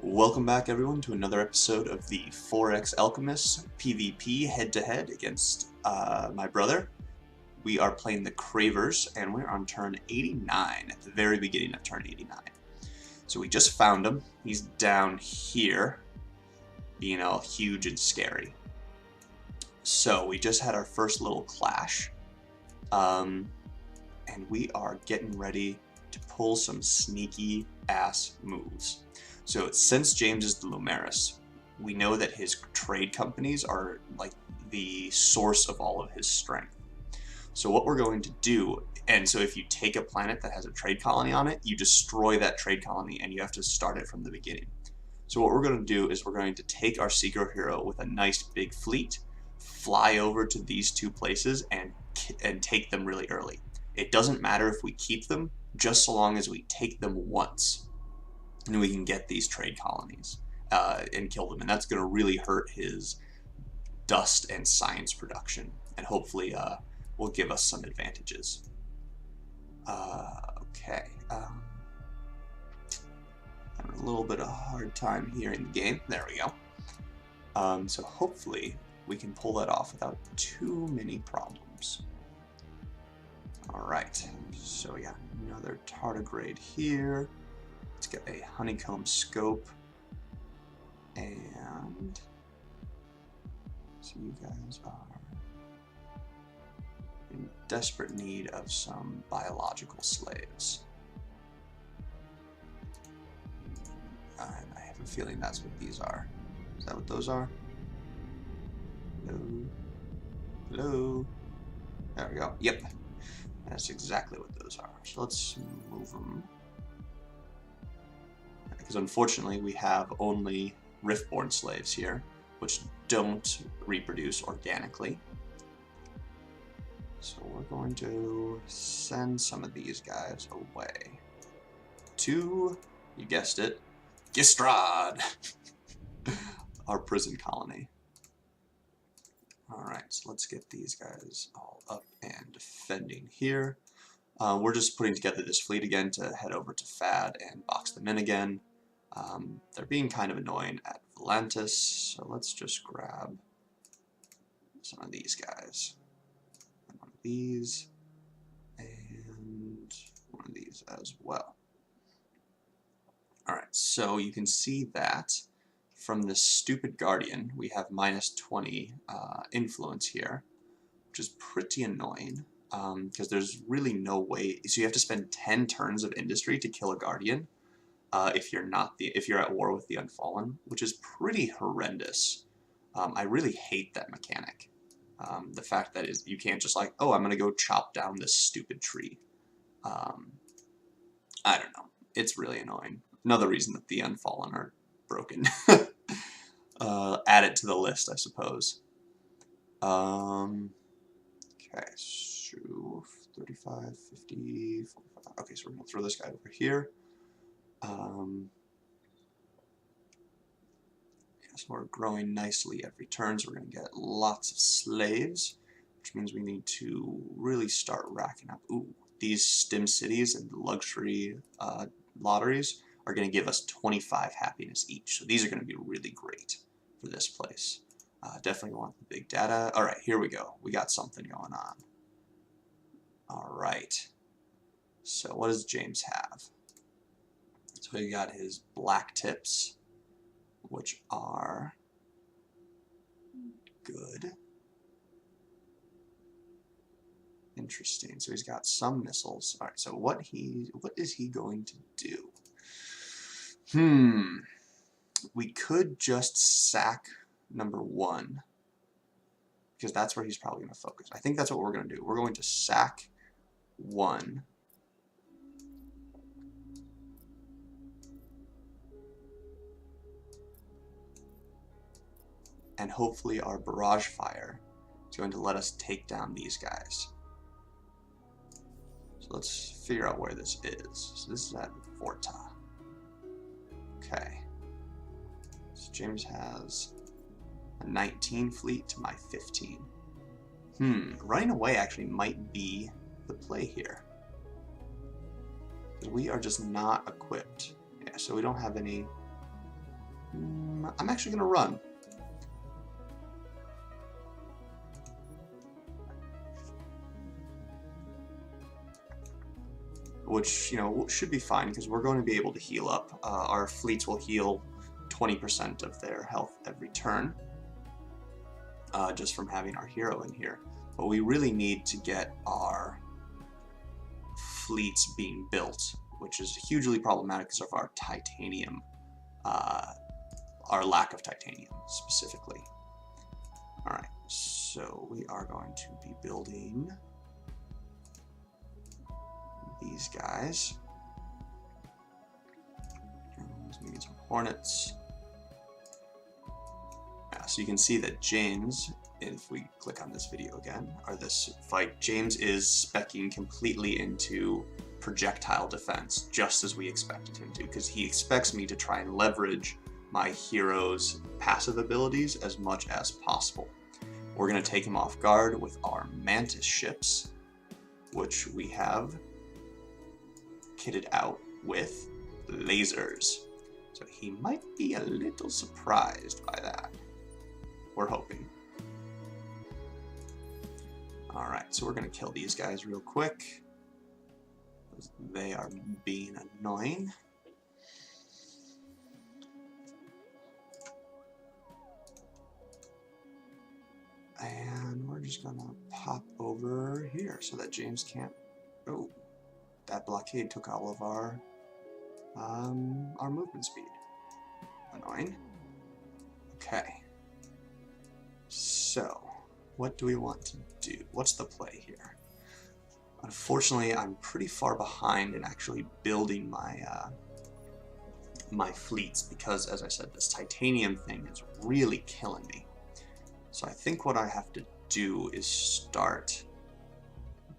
Welcome back everyone to another episode of the 4X Alchemist PvP head-to-head against my brother. We are playing the Cravers and we're on turn 89 at the very beginning of turn 89. So we just found him. He's down here being all huge and scary. So we just had our first little clash and we are getting ready to pull some sneaky ass moves. So since James is the Lumeris, we know that his trade companies are like the source of all of his strength. So what we're going to do, and so if you take a planet that has a trade colony on it, you destroy that trade colony and you have to start it from the beginning. So what we're going to do is we're going to take our Secret Hero with a nice big fleet, fly over to these two places and take them really early. It doesn't matter if we keep them, just so long as we take them once. And we can get these trade colonies and kill them, and that's going to really hurt his dust and science production, and hopefully will give us some advantages. Okay, having a little bit of a hard time here in the game. There we go. So hopefully we can pull that off without too many problems. All right, so we got another tardigrade here. Let's get a honeycomb scope, and so you guys are in desperate need of some biological slaves. I have a feeling that's what these are. Is that what those are? Hello? Hello? There we go. Yep. That's exactly what those are. So let's move them. Because unfortunately we have only Riftborn slaves here, which don't reproduce organically. So we're going to send some of these guys away to, you guessed it, Gistrad, our prison colony. Alright, so let's get these guys all up and defending here. We're just putting together this fleet again to head over to Fad and box them in again. They're being kind of annoying at Volantis, so let's just grab some of these guys. One of these, and one of these as well. Alright, so you can see that from this stupid Guardian, we have minus 20 influence here, which is pretty annoying, because there's really no way, so you have to spend 10 turns of industry to kill a Guardian. If you're at war with the Unfallen, which is pretty horrendous. I really hate that mechanic. The fact that you can't just like, oh, I'm gonna go chop down this stupid tree. I don't know. It's really annoying. Another reason that the Unfallen are broken. Add it to the list, I suppose. Okay, so 35, 50, 45. Okay, so we're gonna throw this guy over here. So we're growing nicely every turn, so we're going to get lots of slaves, which means we need to really start racking up. Ooh, these stim cities and luxury lotteries are going to give us 25 happiness each, so these are going to be really great for this place. Definitely want the big data. Alright, here we go. We got something going on. Alright, so what does James have? So he got his black tips, which are good. Interesting. So he's got some missiles. All right. So what is he going to do? We could just sack #1 because that's where he's probably going to focus. I think that's what we're going to do. We're going to sack 1. And hopefully our barrage fire is going to let us take down these guys. So let's figure out where this is. So this is at Vorta. Okay. So James has a 19 fleet to my 15. Running away actually might be the play here. We are just not equipped. Yeah, so we don't have any I'm actually going to run. Which, you know, should be fine because we're going to be able to heal up. Our fleets will heal 20% of their health every turn, just from having our hero in here. But we really need to get our fleets being built, which is hugely problematic because of our titanium, our lack of titanium specifically. Alright, so we are going to be building these guys. Let's make some hornets. Yeah, so you can see that James, if we click on this video again, or this fight, James is speccing completely into projectile defense, just as we expected him to, because he expects me to try and leverage my hero's passive abilities as much as possible. We're going to take him off guard with our Mantis ships, which we have kitted out with lasers. So he might be a little surprised by that. We're hoping. Alright, so we're going to kill these guys real quick. They are being annoying. And we're just going to pop over here so that James can't... Oh, that blockade took all of our movement speed. Annoying. Okay. So, what do we want to do? What's the play here? Unfortunately, I'm pretty far behind in actually building my my fleets because, as I said, this titanium thing is really killing me. So I think what I have to do is start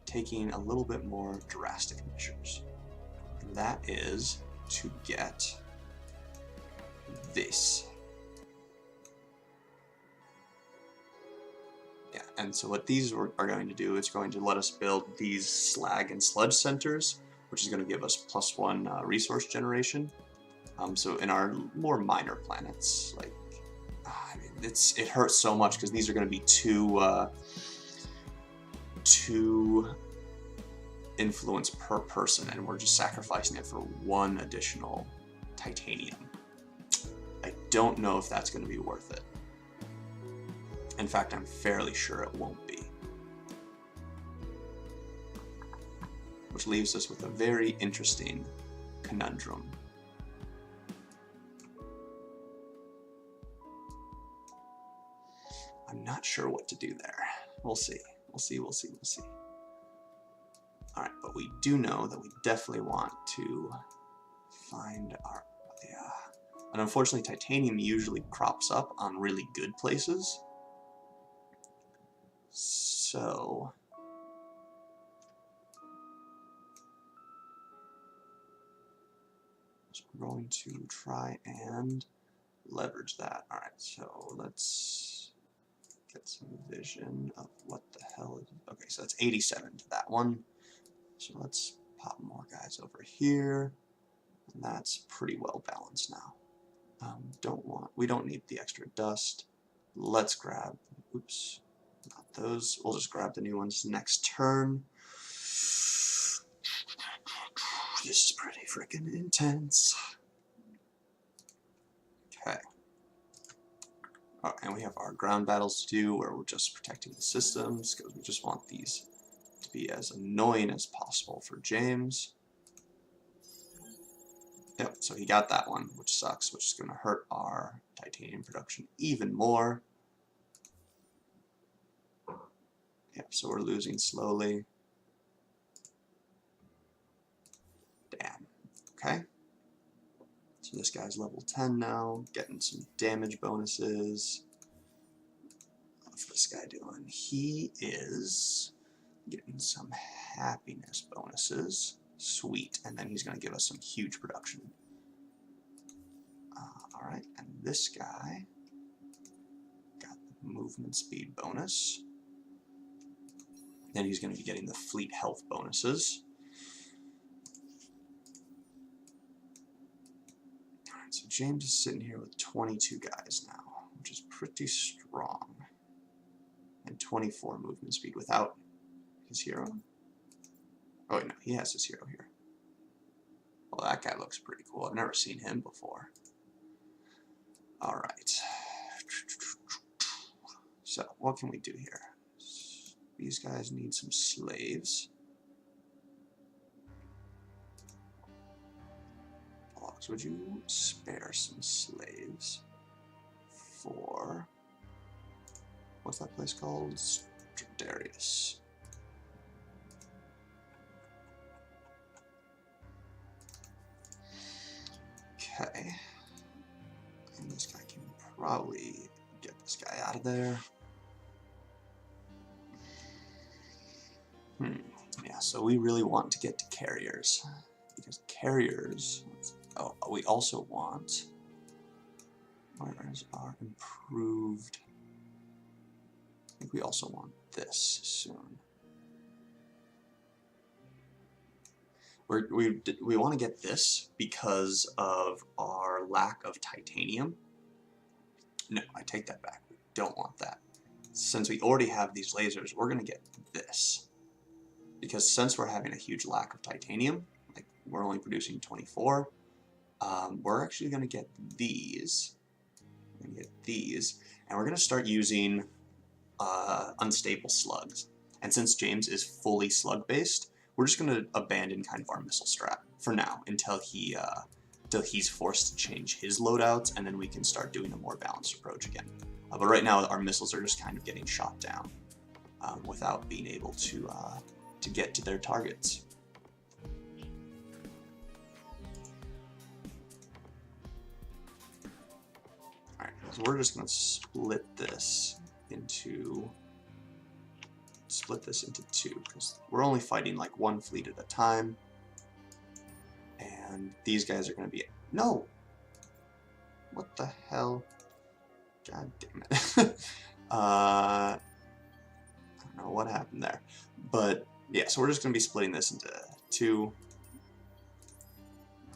taking a little bit more drastic measures. And that is to get this. Yeah, and so what these are going to do is going to let us build these slag and sludge centers, which is going to give us +1 resource generation. So in our more minor planets, like, I mean, it hurts so much because these are going to be two influence per person, and we're just sacrificing it for 1 additional titanium. I don't know if that's going to be worth it. In fact, I'm fairly sure it won't be. Which leaves us with a very interesting conundrum. I'm not sure what to do there. We'll see. We'll see. Alright, but we do know that we definitely want to find our... Yeah. And unfortunately, titanium usually crops up on really good places. So we're going to try and leverage that. Alright, so let's get some vision of what the hell is... Okay, so that's 87 to that one. So let's pop more guys over here. And that's pretty well balanced now. We don't need the extra dust. Let's grab... Oops. Not those. We'll just grab the new ones next turn. This is pretty freaking intense. Okay. Oh, and we have our ground battles to do where we're just protecting the systems because we just want these to be as annoying as possible for James. Yep, so he got that one, which sucks, which is going to hurt our titanium production even more. Yep, so we're losing slowly. Damn. Okay. So this guy's level 10 now, getting some damage bonuses. What's this guy doing? He is getting some happiness bonuses. Sweet. And then he's going to give us some huge production. Alright, and this guy got the movement speed bonus. Then he's going to be getting the fleet health bonuses. Alright, so James is sitting here with 22 guys now, which is pretty strong. And 24 movement speed without his hero. Oh wait, no, he has his hero here. Well, that guy looks pretty cool. I've never seen him before. Alright. So, what can we do here? These guys need some slaves. Logs, would you spare some slaves for... what's that place called? Stradarius. Okay. And this guy can probably get this guy out of there. Yeah, so we really want to get to carriers. Because carriers... oh, we also want... where is our improved... I think we also want this soon. We want to get this because of our lack of titanium. No, I take that back. We don't want that. Since we already have these lasers, we're going to get this. Because since we're having a huge lack of titanium, like we're only producing 24, we're actually going to get these. We're going to get these, and we're going to start using unstable slugs. And since James is fully slug-based, we're just going to abandon kind of our missile strat for now until he's forced to change his loadouts, and then we can start doing a more balanced approach again. But right now, our missiles are just kind of getting shot down without being able to get to their targets. Alright, so we're just going to split this into two, because we're only fighting like one fleet at a time, and these guys are going to be... no! What the hell? God damn it. I don't know what happened there, but yeah, so we're just going to be splitting this into two.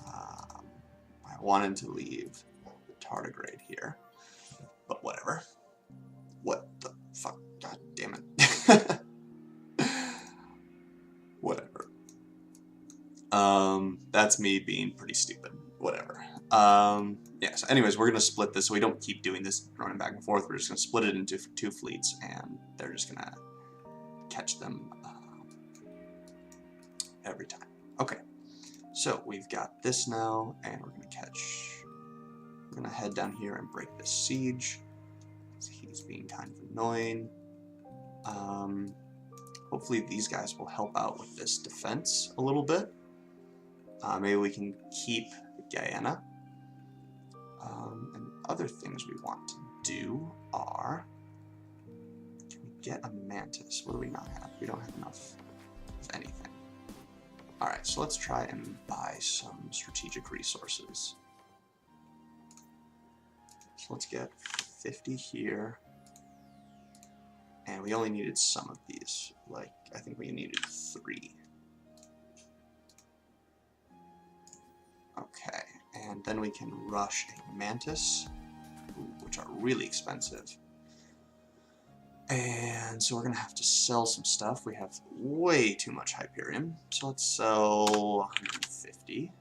I wanted to leave the tardigrade here, but whatever. What the fuck? God damn it. Whatever. That's me being pretty stupid. Whatever. Yeah, so anyways, we're going to split this so we don't keep doing this running back and forth. We're just going to split it into two fleets, and they're just going to catch them every time. Okay, so we've got this now, and we're going to head down here and break this siege. He's being kind of annoying. Hopefully these guys will help out with this defense a little bit. Maybe we can keep Guyana. And other things we want to do are... can we get a mantis? What do we not have? We don't have enough of anything. Alright, so let's try and buy some strategic resources. So let's get 50 here. And we only needed some of these. Like, I think we needed 3. Okay, and then we can rush a mantis, which are really expensive. And so we're going to have to sell some stuff. We have way too much Hyperion, so let's sell 150.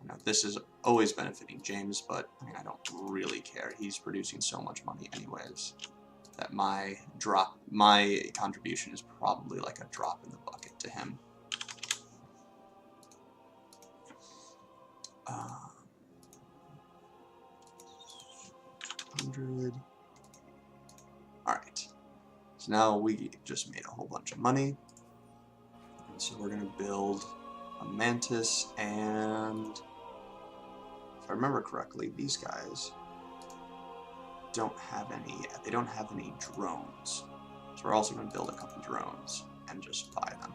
Now, this is always benefiting James, but I mean, I don't really care. He's producing so much money anyways that my contribution is probably like a drop in the bucket to him. 100. Alright, so now we just made a whole bunch of money, and so we're going to build a mantis, and if I remember correctly, these guys don't have any drones, so we're also going to build a couple drones and just buy them.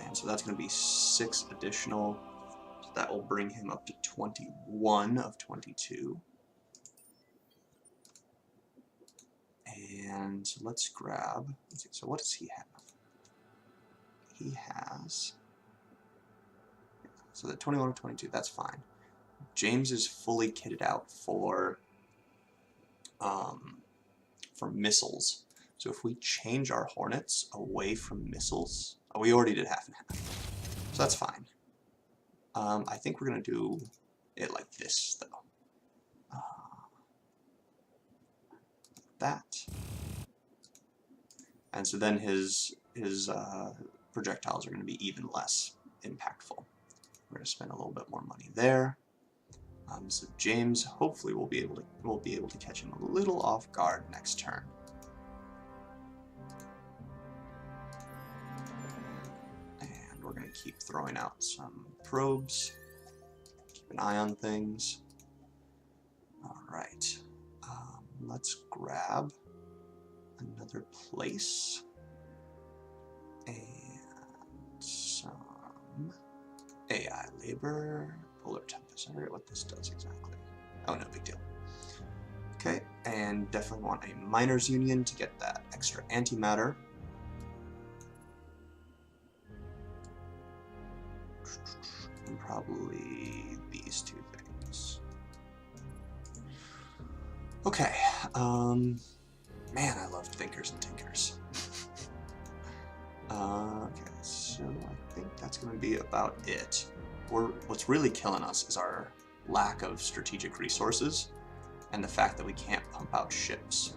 And so that's going to be 6 additional, so that will bring him up to 21 of 22. And so let's grab, let's see, so what does he have? He has, so the 21 of 22, that's fine. James is fully kitted out for missiles. So if we change our Hornets away from missiles, oh, we already did half and half, so that's fine. I think we're gonna do it like this though. That, and so then his projectiles are going to be even less impactful. We're going to spend a little bit more money there. So James hopefully will be able to catch him a little off guard next turn. And we're going to keep throwing out some probes. Keep an eye on things. All right. Let's grab another place and some AI labor, polar tempest. I forget what this does exactly. Oh, no big deal. Okay, and definitely want a miners union to get that extra antimatter. And probably these two things. Okay, man, I love thinkers and tinkers. Okay, so I think that's going to be about it. What's really killing us is our lack of strategic resources and the fact that we can't pump out ships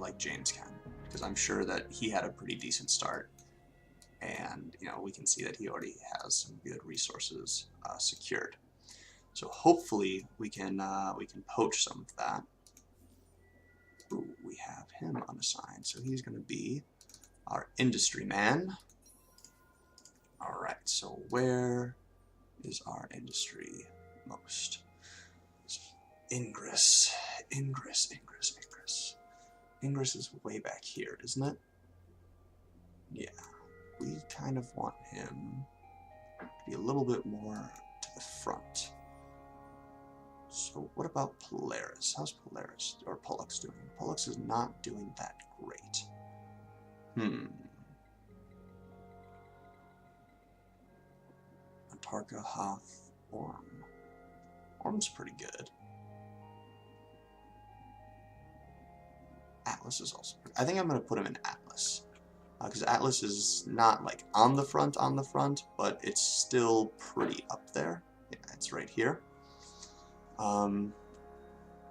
like James can, because I'm sure that he had a pretty decent start, and you know, we can see that he already has some good resources secured. So hopefully we can poach some of that. Ooh, we have him unassigned, so he's going to be our industry man. All right, so where is our industry most? Ingress. Ingress is way back here, isn't it? Yeah, we kind of want him to be a little bit more to the front. So what about Polaris? How's Polaris or Pollux doing? Pollux is not doing that great. Antarctica, Hoth, Orm. Orm's pretty good. Atlas is also pretty. I think I'm going to put him in Atlas. Because Atlas is not like on the front, but it's still pretty up there. Yeah, it's right here.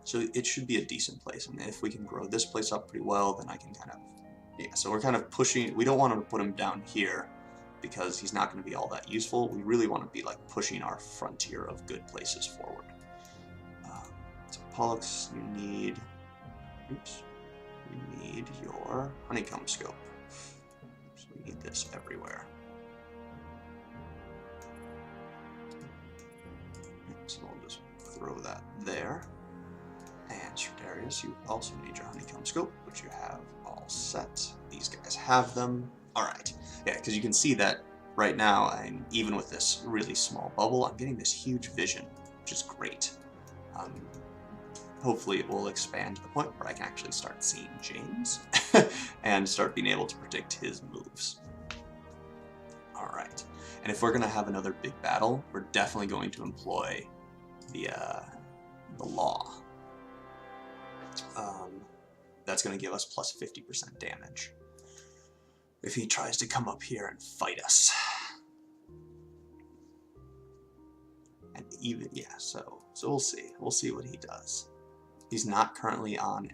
So it should be a decent place, and if we can grow this place up pretty well, then I can kind of, yeah, so we're kind of pushing. We don't want to put him down here because he's not going to be all that useful. We really want to be like pushing our frontier of good places forward. So Pollux, you need, oops, we need your honeycomb scope. So we need this everywhere. So we'll just throw that there. And Stradarius, you also need your honeycomb scope, which you have all set. These guys have them. Alright. Yeah, because you can see that right now, and even with this really small bubble, I'm getting this huge vision, which is great. Hopefully it will expand to the point where I can actually start seeing James and start being able to predict his moves. Alright. And if we're going to have another big battle, we're definitely going to employ the law. That's going to give us plus 50% damage if he tries to come up here and fight us. And even, yeah, so we'll see. We'll see what he does. He's not currently on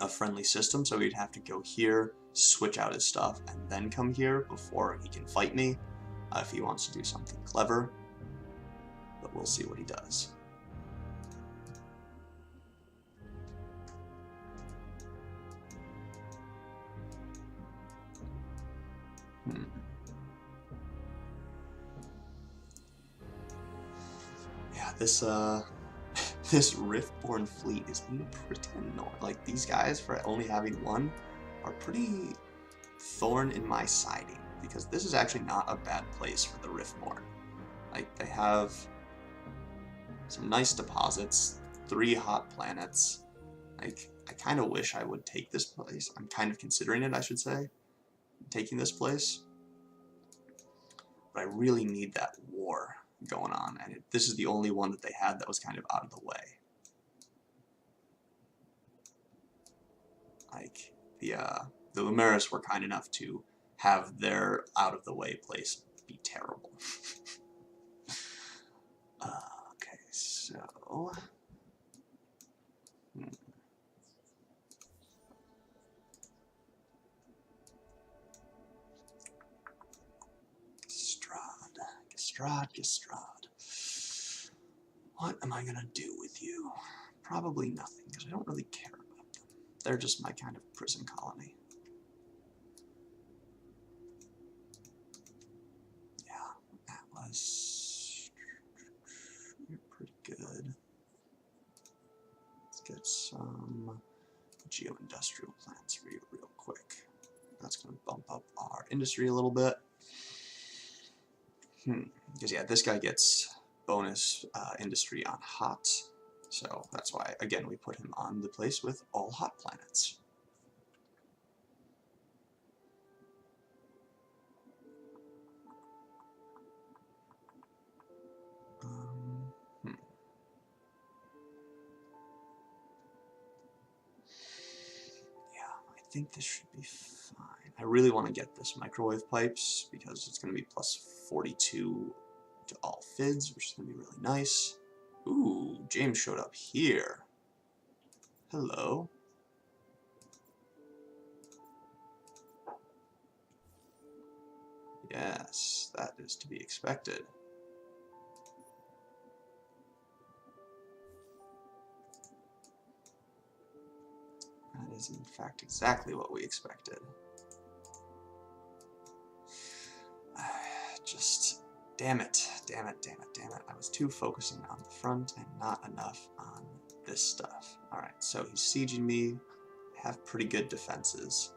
a friendly system, so he'd have to go here, switch out his stuff, and then come here before he can fight me if he wants to do something clever. But we'll see what he does. Yeah, this this Riftborn fleet is pretty annoying. Like, these guys, for only having one, are pretty thorn in my siding, because this is actually not a bad place for the Riftborn. Like, they have some nice deposits, 3 hot planets. Like, I kind of wish I would take this place. I'm kind of considering it, I should say, taking this place. But I really need that war going on, and this is the only one that they had that was kind of out of the way. Like the Lumeris were kind enough to have their out of the way place be terrible. Okay, so Gistrad. What am I gonna do with you? Probably nothing, because I don't really care about them. They're just my kind of prison colony. Yeah, Atlas. You're pretty good. Let's get some geo-industrial plants for you real quick. That's gonna bump up our industry a little bit. Because yeah, this guy gets bonus industry on hot, so that's why, again, we put him on the place with all hot planets. Yeah, I think this should be fine. I really want to get this microwave pipes because it's going to be plus 42 to all FIDs, which is going to be really nice. Ooh, James showed up here. Hello. Yes, that is to be expected. That is, in fact, exactly what we expected. Just, damn it. I was too focusing on the front and not enough on this stuff. Alright, so he's sieging me. I have pretty good defenses.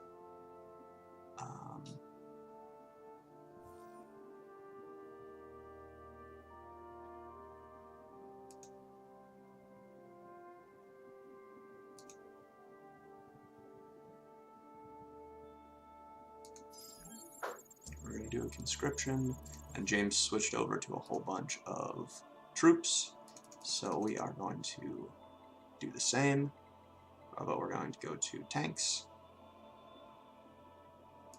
We're going to do a conscription, and James switched over to a whole bunch of troops, so we are going to do the same, but we're going to go to tanks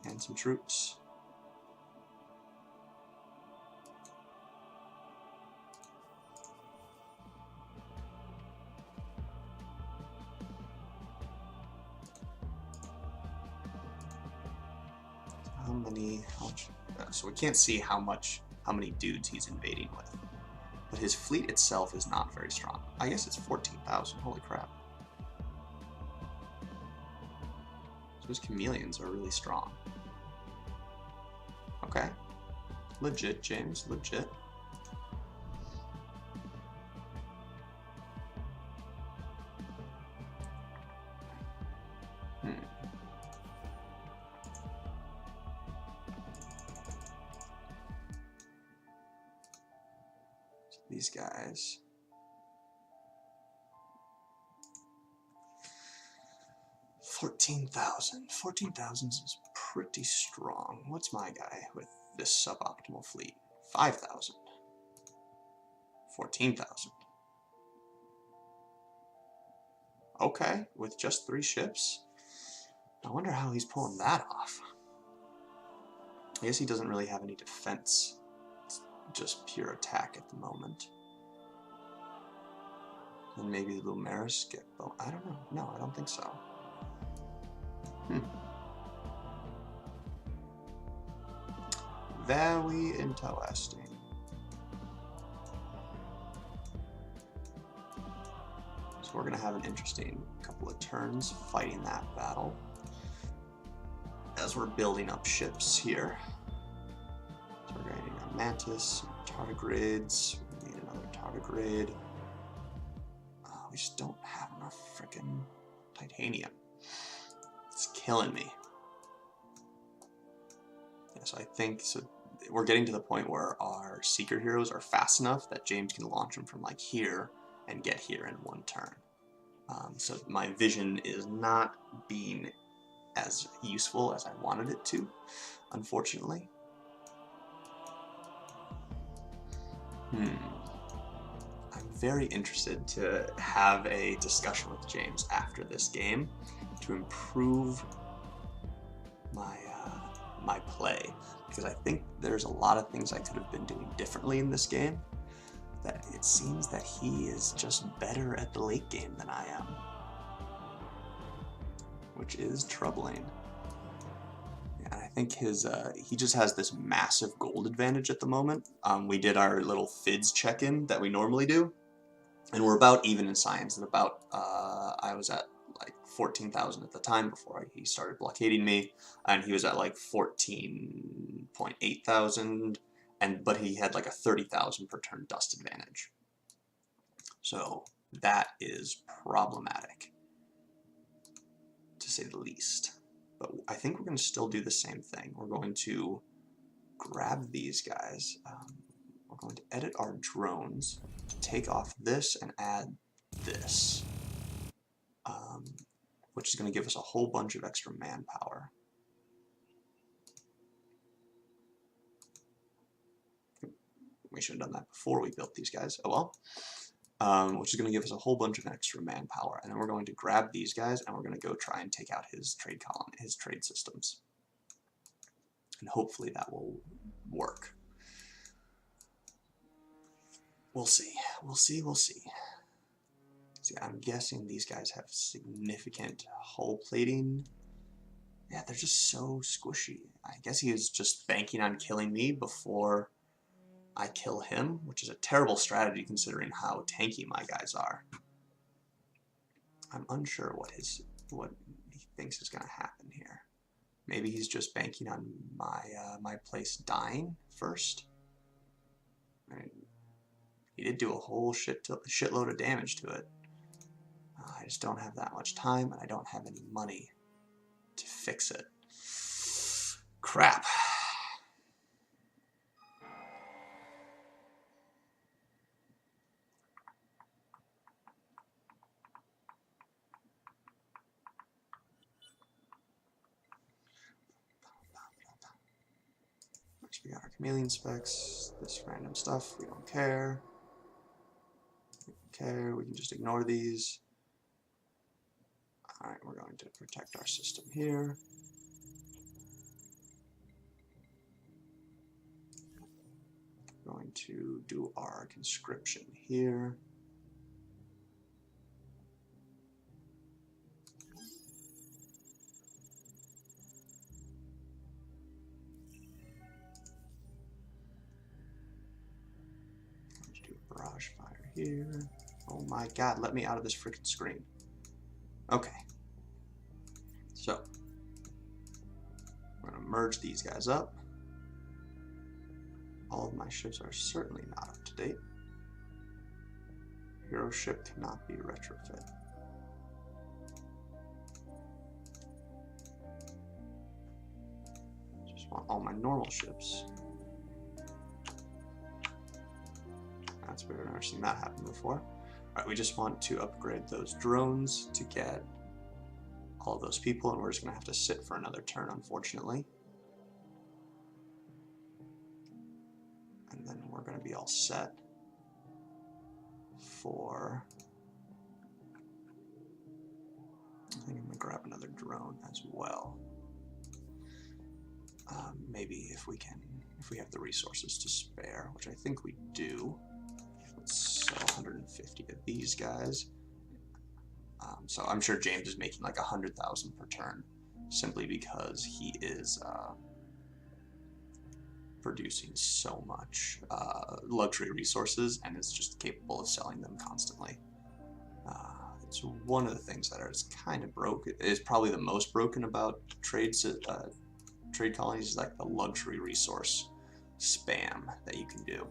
and some troops. So we can't see how many dudes he's invading with. But his fleet itself is not very strong. I guess it's 14,000, holy crap. So his chameleons are really strong. Okay. Legit, James, legit. These guys. 14,000. 14,000 is pretty strong. What's my guy with this suboptimal fleet? 5,000. 14,000. Okay, with just 3 ships? I wonder how he's pulling that off. I guess he doesn't really have any defense. Just pure attack at the moment. And maybe the Lumeris get... Oh, I don't know. No, I don't think so. Very interesting. So we're going to have an interesting couple of turns fighting that battle. As we're building up ships here. So we're going to need a Mantis, tardigrades, we need another tardigrade. We just don't have enough frickin' titanium. It's killing me. Yeah, so I think we're getting to the point where our Seeker heroes are fast enough that James can launch them from like here and get here in 1 turn. So my vision is not being as useful as I wanted it to, unfortunately. I'm very interested to have a discussion with James after this game to improve my my play, because I think there's a lot of things I could have been doing differently in this game. That it seems that he is just better at the late game than I am, which is troubling. And I think his he just has this massive gold advantage at the moment. We did our little FIDS check-in that we normally do, and we're about even in science. At about I was at like 14,000 at the time before he started blockading me, and he was at like 14.8 thousand, but he had like a 30,000 per turn dust advantage. So that is problematic, to say the least. But I think we're going to still do the same thing. We're going to grab these guys. We're going to edit our drones to take off this and add this, which is going to give us a whole bunch of extra manpower. We should have done that before we built these guys. Oh well. Which is going to give us a whole bunch of extra manpower, and then we're going to grab these guys and we're going to go try and take out his trade column, his trade systems, and hopefully that will work. We'll see. We'll see. We'll see. See, I'm guessing these guys have significant hull plating. Yeah, they're just so squishy. I guess he was just banking on killing me before I kill him, which is a terrible strategy considering how tanky my guys are. I'm unsure what he thinks is going to happen here. Maybe he's just banking on my place dying first. I mean, he did do a whole shitload of damage to it. I just don't have that much time, and I don't have any money to fix it. Crap. We got our chameleon specs, this random stuff, we don't care. We don't care, we can just ignore these. Alright, we're going to protect our system here. We're going to do our conscription here. Barrage fire here. Oh my god, let me out of this freaking screen. Okay. So, we're going to merge these guys up. All of my ships are certainly not up to date. Hero ship cannot be retrofit. Just want all my normal ships. That's weird, I've never seen that happen before. Alright, we just want to upgrade those drones to get all of those people, and we're just going to have to sit for another turn, unfortunately. And then we're going to be all set for... I think I'm going to grab another drone as well. Maybe if we have the resources to spare, which I think we do. Let's sell 150 of these guys. So I'm sure James is making like 100,000 per turn, simply because he is producing so much luxury resources and is just capable of selling them constantly. It's one of the things that is kind of broke. It is probably the most broken about trade colonies, is like the luxury resource spam that you can do.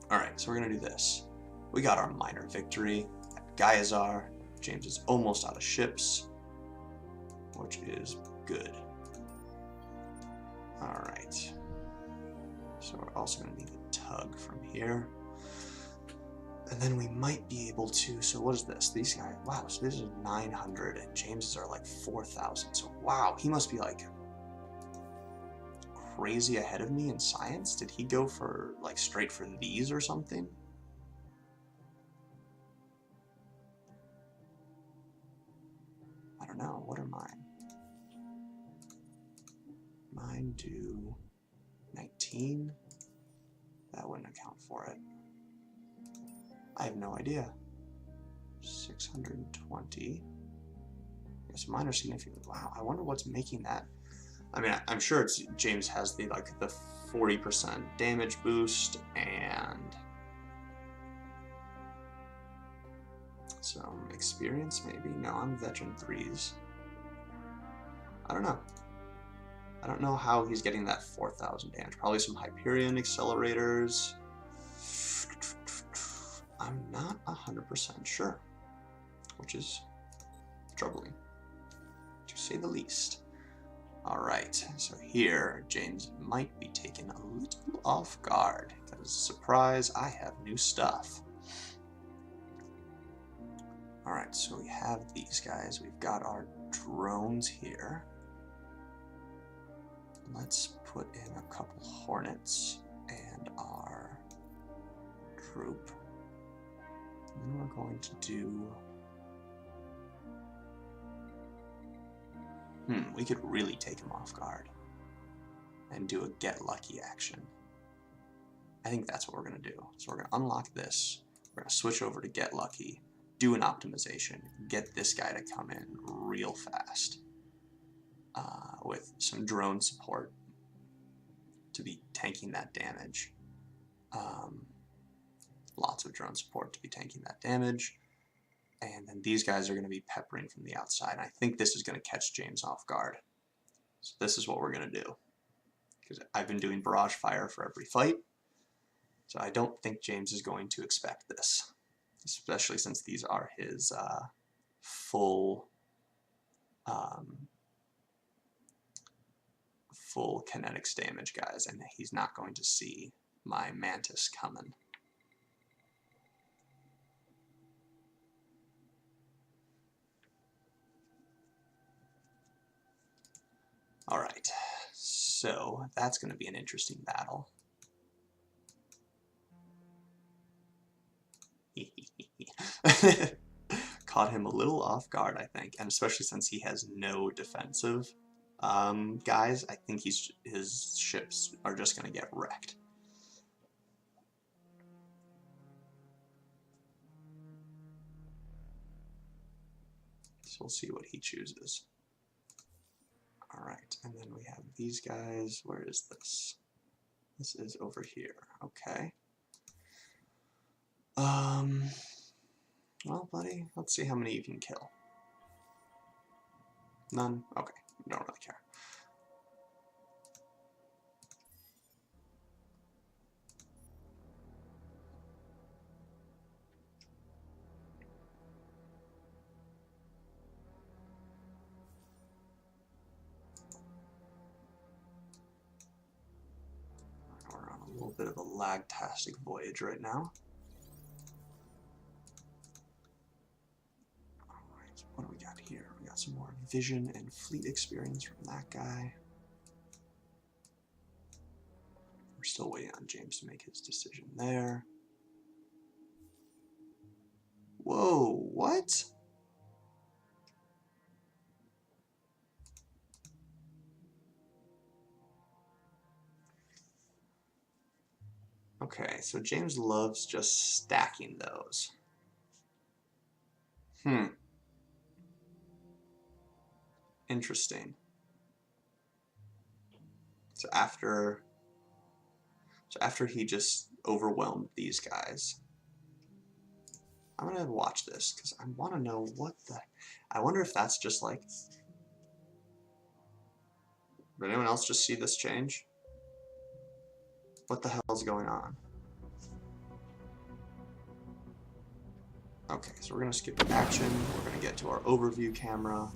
Alright, so we're going to do this. We got our minor victory at Gaiazar. James is almost out of ships, which is good. Alright. So we're also going to need a tug from here. And then we might be able to... So what is this? These guys... Wow, so this is 900, and James's are like 4,000. So wow, he must be like crazy ahead of me in science? Did he go for, like, straight for these or something? I don't know. What are mine? Mine do 19. That wouldn't account for it. I have no idea. 620. Yes, mine are significant. Wow, I wonder what's making that. I mean, I'm sure it's James has the 40% damage boost and some experience maybe. No, I'm veteran 3s. I don't know. I don't know how he's getting that 4,000 damage. Probably some Hyperion accelerators. I'm not 100% sure, which is troubling, to say the least. Alright, so here, James might be taken a little off guard, because, surprise, I have new stuff. Alright, so we have these guys. We've got our drones here. Let's put in a couple Hornets and our troop. And then we're going to do... we could really take him off guard and do a get lucky action. I think that's what we're going to do. So we're going to unlock this. We're going to switch over to get lucky, do an optimization, get this guy to come in real fast with some drone support to be tanking that damage. Lots of drone support to be tanking that damage. And then these guys are going to be peppering from the outside. And I think this is going to catch James off guard. So this is what we're going to do. Because I've been doing barrage fire for every fight. So I don't think James is going to expect this. Especially since these are his full kinetics damage guys. And he's not going to see my Mantis coming. Alright, so that's going to be an interesting battle. Caught him a little off guard, I think, and especially since he has no defensive guys, I think his ships are just going to get wrecked. So we'll see what he chooses. Alright, and then we have these guys. Where is this? This is over here. Okay. Well, buddy, let's see how many you can kill. None? Okay, don't really care. We're on a little bit of a lag-tastic voyage right now. Alright, what do we got here? We got some more vision and fleet experience from that guy. We're still waiting on James to make his decision there. Whoa, what? Okay, so James loves just stacking those. Interesting. So after he just overwhelmed these guys, I'm gonna watch this because I want to know what the. I wonder if that's just like. Did anyone else just see this change? What the hell is going on? Okay, so we're gonna skip action. We're gonna get to our overview camera.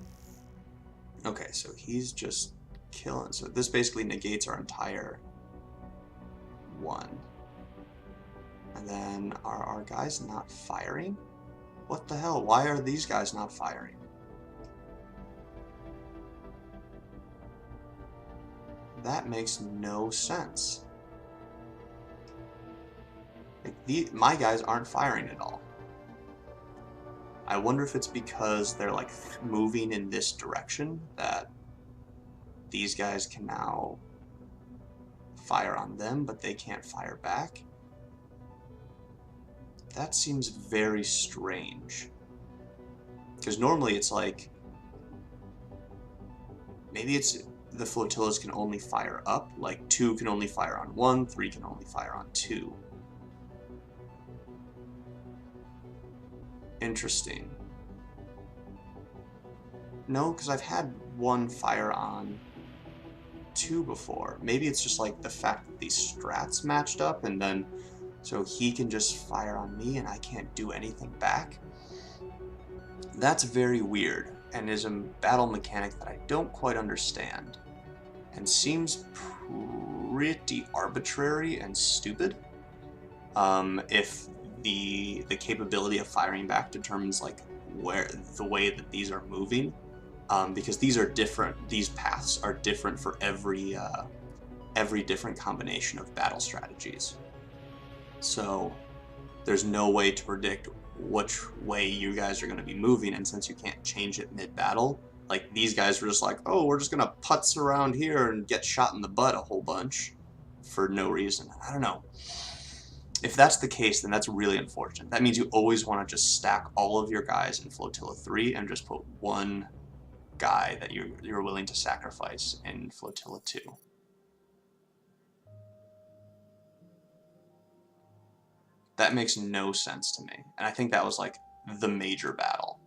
Okay, so he's just killing. So this basically negates our entire one. And then are our guys not firing? What the hell? Why are these guys not firing? That makes no sense. Like my guys aren't firing at all. I wonder if it's because they're like moving in this direction that these guys can now fire on them, but they can't fire back. That seems very strange. Because normally it's like, maybe it's the flotillas can only fire up, like 2 can only fire on 1, 3 can only fire on 2. Interesting. No, because I've had 1 fire on 2 before. Maybe it's just like the fact that these strats matched up, and then so he can just fire on me and I can't do anything back. That's very weird and is a battle mechanic that I don't quite understand and seems pretty arbitrary and stupid. If the capability of firing back determines like where the way that these are moving, because these are different. These paths are different for every different combination of battle strategies. So there's no way to predict which way you guys are going to be moving, and since you can't change it mid-battle, like these guys were just like, oh, we're just going to putz around here and get shot in the butt a whole bunch for no reason. I don't know. If that's the case, then that's really unfortunate. That means you always want to just stack all of your guys in Flotilla 3 and just put one guy that you're willing to sacrifice in Flotilla 2. That makes no sense to me, and I think that was like the major battle.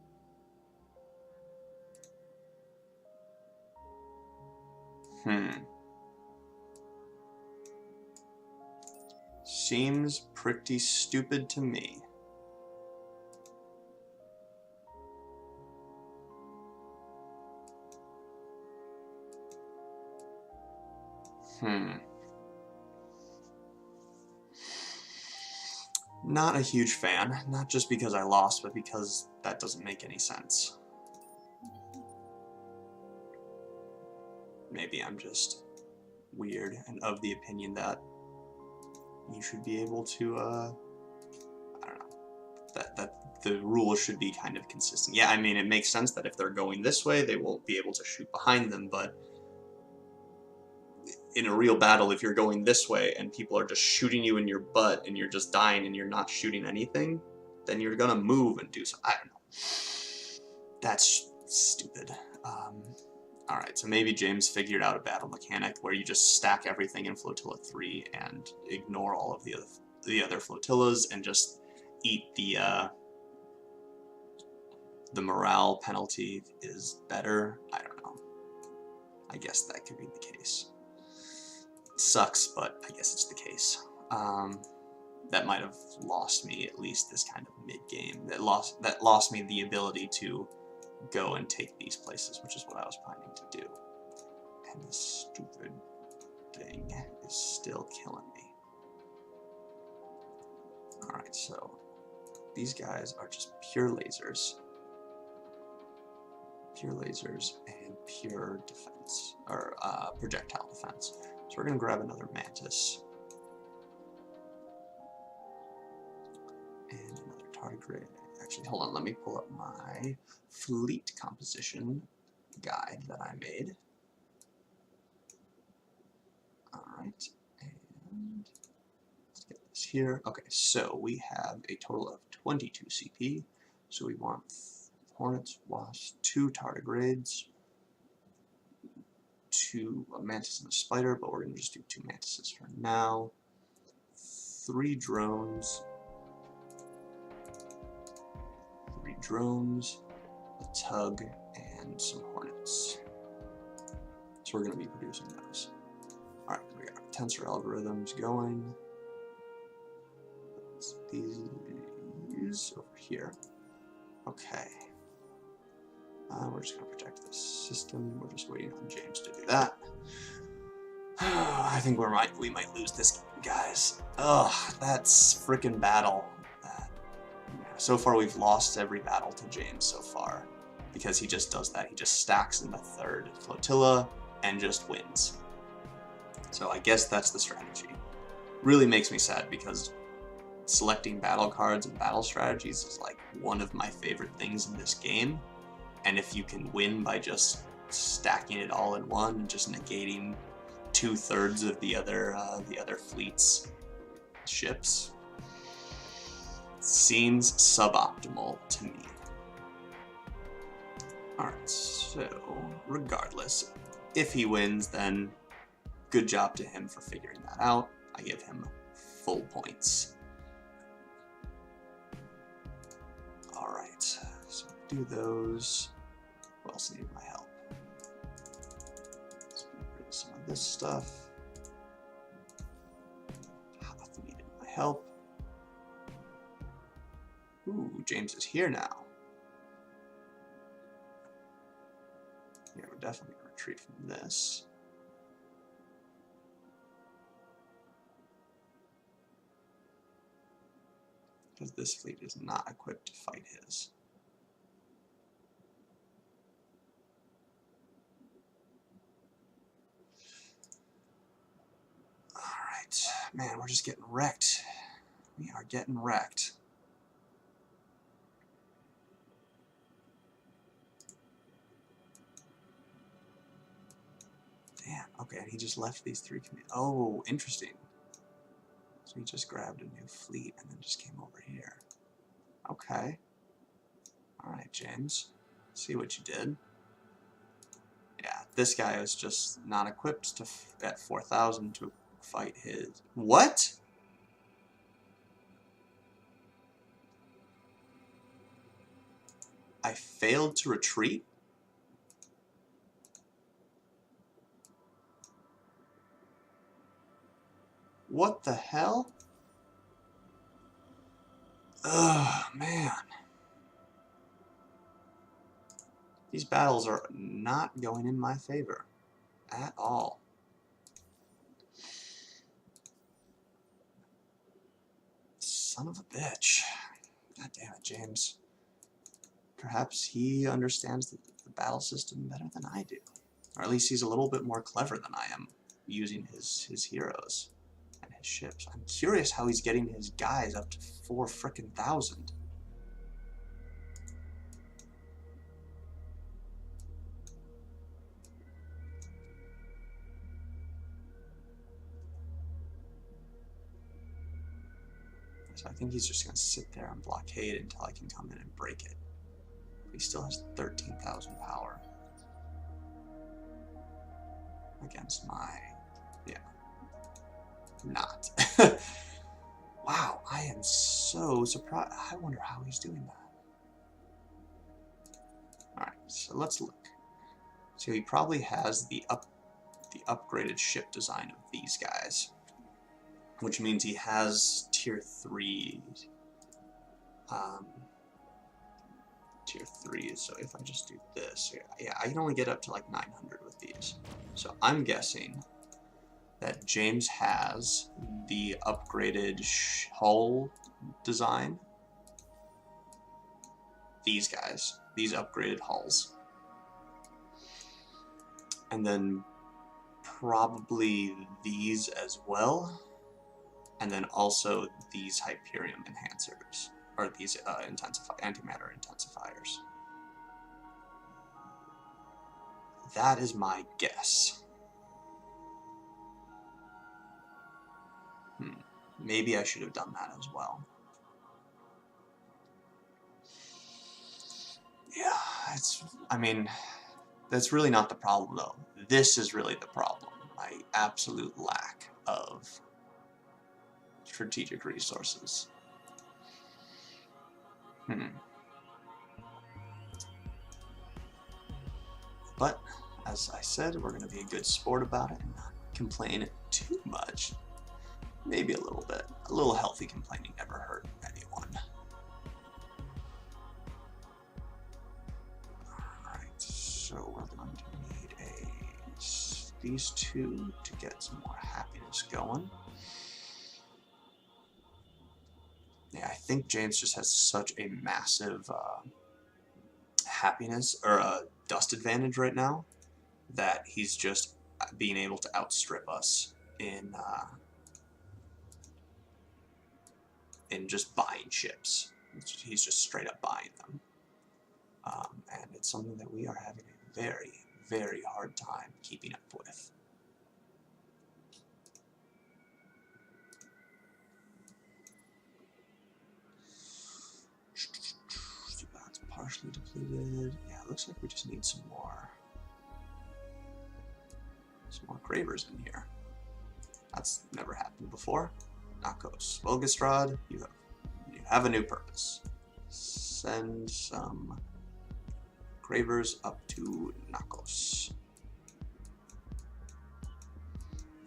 Seems pretty stupid to me. Not a huge fan, not just because I lost, but because that doesn't make any sense. Maybe I'm just weird and of the opinion that you should be able to, I don't know, that the rules should be kind of consistent. Yeah, I mean, it makes sense that if they're going this way, they won't be able to shoot behind them, but in a real battle, if you're going this way and people are just shooting you in your butt and you're just dying and you're not shooting anything, then you're gonna move and do something. I don't know. That's stupid. Alright, so maybe James figured out a battle mechanic where you just stack everything in Flotilla 3 and ignore all of the other flotillas and just eat the morale penalty is better. I don't know. I guess that could be the case. It sucks, but I guess it's the case. That might have lost me at least this kind of mid-game. That lost me the ability to go and take these places, which is what I was planning to do. And this stupid thing is still killing me. Alright, so these guys are just pure lasers. Pure lasers and pure defense, or projectile defense. So we're going to grab another Mantis. And another tardigrade. Actually, hold on, let me pull up my fleet composition guide that I made. Alright, and let's get this here. Okay, so we have a total of 22 CP. So we want Hornets, Wasps, 2 tardigrades, 2 Mantis and a Spider, but we're going to just do 2 Mantises for now. 3 drones. 3 drones, a tug, and some Hornets. So we're going to be producing those. Alright, we got tensor algorithms going. These over here. Okay. We're just going to protect this system. We're just waiting on James to do that. I think we might lose this, guys. Ugh, that's frickin' battle. So far, we've lost every battle to James so far because he just does that. He just stacks in the 3rd flotilla and just wins. So I guess that's the strategy. Really makes me sad because selecting battle cards and battle strategies is like one of my favorite things in this game. And if you can win by just stacking it all in one and just negating 2/3 of the other fleet's ships, seems suboptimal to me. Alright, so regardless, if he wins, then good job to him for figuring that out. I give him full points. Alright, so do those. Who else needed my help? Let's get rid of some of this stuff. Hoth needed my help. Ooh, James is here now. Yeah, we're definitely going to retreat from this. Because this fleet is not equipped to fight his. Alright, man, we're just getting wrecked. We are getting wrecked. Damn, okay, and he just left these three commands. Oh, interesting. So he just grabbed a new fleet and then just came over here. Okay. Alright, James. See what you did. Yeah, this guy was just not equipped to at 4,000 to fight his... What? I failed to retreat? What the hell? Ugh, man. These battles are not going in my favor at all. Son of a bitch. God damn it, James. Perhaps he understands the battle system better than I do. Or at least he's a little bit more clever than I am using his heroes and his ships. I'm curious how he's getting his guys up to 4,000. So I think he's just going to sit there and blockade until I can come in and break it. He still has 13,000 power against my, yeah, not. Wow, I am so surprised. I wonder how he's doing that. All right, so let's look. So he probably has the upgraded ship design of these guys, which means he has tier 3. Tier 3, so if I just do this, yeah, I can only get up to like 900 with these. So I'm guessing that James has the upgraded hull design. These guys, these upgraded hulls. And then probably these as well. And then also these Hyperion enhancers. Or these antimatter intensifiers. That is my guess. Maybe I should have done that as well. Yeah, I mean, that's really not the problem though. This is really the problem. My absolute lack of strategic resources. But, as I said, we're going to be a good sport about it and not complain too much. Maybe a little bit. A little healthy complaining never hurt anyone. Alright, so we're going to need these two to get some more happiness going. Yeah, I think James just has such a massive happiness or dust advantage right now that he's just being able to outstrip us in just buying ships. He's just straight up buying them. And it's something that we are having a very, very hard time keeping up with. That's partially depleted. Yeah, it looks like we just need some more Cravers in here. That's never happened before. Nakos. Volgastrad, you have a new purpose. Send some Cravers up to Nakos.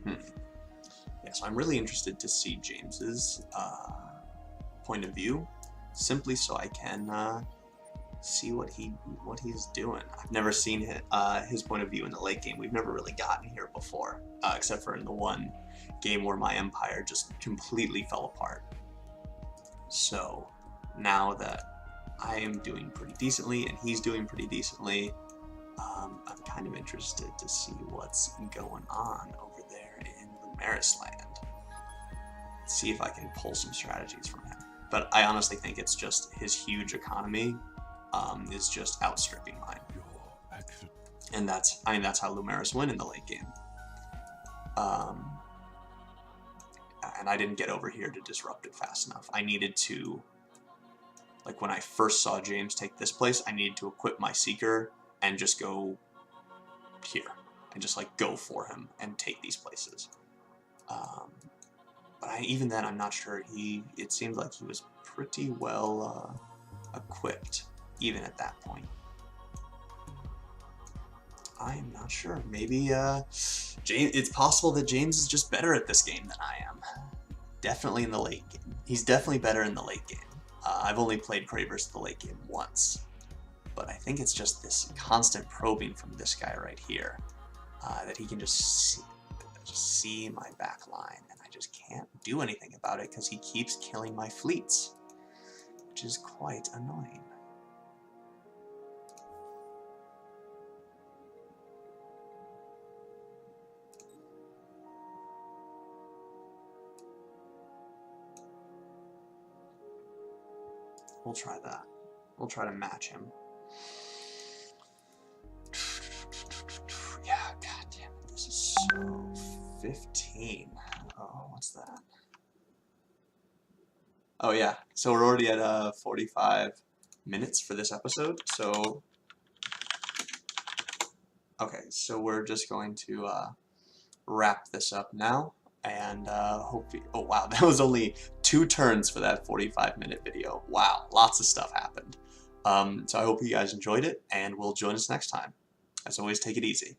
Yeah, so I'm really interested to see James's point of view, simply so I can see what he's doing. I've never seen his point of view in the late game. We've never really gotten here before, except for in the one game where my empire just completely fell apart. So now that I am doing pretty decently and he's doing pretty decently, I'm kind of interested to see what's going on over there in Lumeris land. See if I can pull some strategies from him. But I honestly think it's just his huge economy is just outstripping mine. And that's how Lumeris win in the late game. And I didn't get over here to disrupt it fast enough. I needed to, like when I first saw James take this place, I needed to equip my Seeker and just go here. And just like go for him and take these places. But even then, I'm not sure. It seemed like he was pretty well equipped, even at that point. I'm not sure. Maybe James. It's possible that James is just better at this game than I am. Definitely in the late game. He's definitely better in the late game. I've only played Cravers the late game once, but I think it's just this constant probing from this guy right here that he can just see my back line, and I just can't do anything about it because he keeps killing my fleets, which is quite annoying. We'll try that. We'll try to match him. Yeah, god damn it, this is so 15. Oh, what's that? Oh yeah, so we're already at 45 minutes for this episode, so okay, so we're just going to wrap this up now, and hope you, oh wow, that was only 2 turns for that 45-minute video. Wow, lots of stuff happened. So I hope you guys enjoyed it, and will join us next time. As always, take it easy.